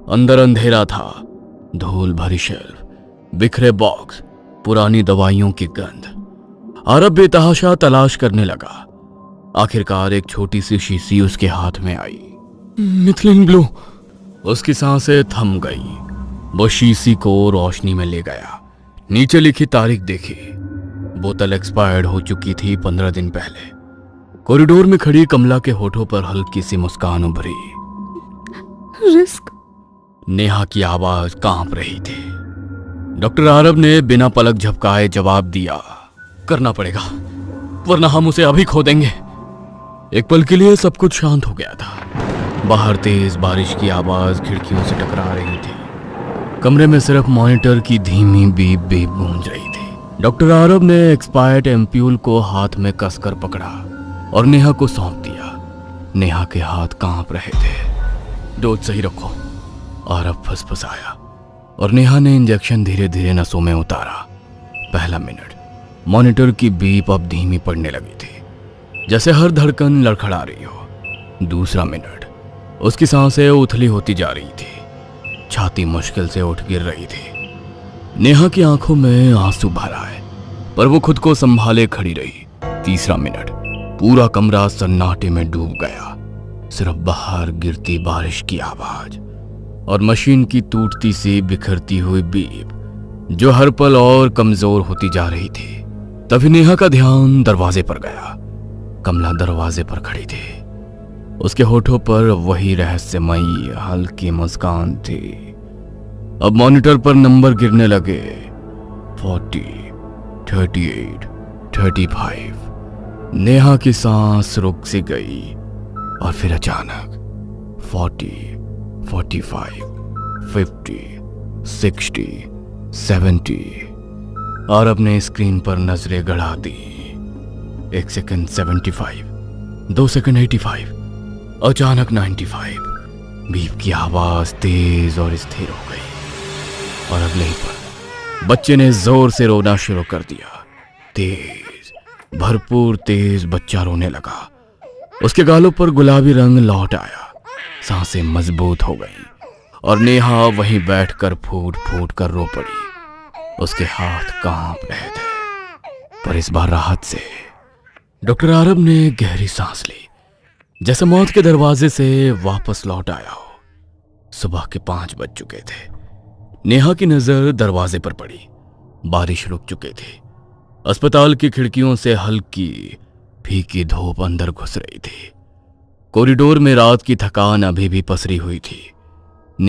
अंदर अंधेरा था, धूल भरी शेल्फ, बिखरे बॉक्स, पुरानी दवाइयों की गंध। आरब बेतहाशा तलाश करने लगा। आखिरकार एक छोटी सी शीशी उसके हाथ में आई। Methylene blue. उसकी सांसें थम गई। वो शीशी को रोशनी में ले गया। नीचे लिखी तारीख देखी। बोतल एक्सपायर्ड हो चुकी थी 15 दिन पहले। कॉरिडोर में खड़ी कमला के होठों पर हल्की सी मुस्कान उभरी। रिस्क। नेहा की आवाज कांप रही थी। डॉक्टर आरब ने बिना पलक झपकाए जवाब दिया, करना पड़ेगा वरना हम उसे अभी खो देंगे। एक पल के लिए सब कुछ शांत हो गया था। बाहर तेज बारिश की आवाज खिड़कियों से टकरा रही थी। कमरे में सिर्फ मॉनिटर की धीमी बीप बीप गूंज रही थी। डॉक्टर आरब ने एक्सपायर्ड एम्प्यूल को हाथ में कसकर पकड़ा और नेहा को सौंप दिया। नेहा के हाथ कांप रहे थे। डोज सही रखो, आरब फुसफुसाया और नेहा ने इंजेक्शन धीरे धीरे नसों में उतारा। पहला मिनट, मॉनिटर की बीप अब धीमी पड़ने लगी थी, जैसे हर धड़कन लड़खड़ा रही हो। दूसरा मिनट, उसकी सांसें उथली होती जा रही थी। छाती मुश्किल से उठ गिर रही थी। नेहा की आंखों में आंसू भर आए, पर वो खुद को संभाले खड़ी रही। तीसरा मिनट, पूरा कमरा सन्नाटे में डूब गया। सिर्फ बाहर गिरती बारिश की आवाज और मशीन की टूटती सी बिखरती हुई बीप, जो हर पल और कमजोर होती जा रही थी। तभी नेहा का ध्यान दरवाजे पर गया। कमला दरवाजे पर खड़ी थी। उसके होठों पर वही रहस्यमयी हल्की मुस्कान थी। अब मॉनिटर पर नंबर गिरने लगे। 40, 38, 35। नेहा की सांस रुक सी गई और फिर अचानक 40, 45, 50, 60, 70। आरब ने स्क्रीन पर नजरें गड़ा दी। 1 सेकंड 75, 2 सेकंड 85, अचानक 95। बीप की आवाज तेज और स्थिर हो गई और अगले ही पल बच्चे ने जोर से रोना शुरू कर दिया। तेज, भरपूर तेज बच्चा रोने लगा। उसके गालों पर गुलाबी रंग लौट आया। सांसें मजबूत हो गई और नेहा वहीं बैठकर फूट फूट कर रो पड़ी। उसके हाथ कांप रहे थे, पर इस बार राहत से। डॉक्टर आरब ने गहरी सांस ली, जैसे मौत के दरवाजे से वापस लौट आया हो। सुबह के 5 बज चुके थे। नेहा की नजर दरवाजे पर पड़ी। बारिश रुक चुकी थी। अस्पताल की खिड़कियों से हल्की फीकी धूप अंदर घुस रही थी। कॉरिडोर में रात की थकान अभी भी पसरी हुई थी।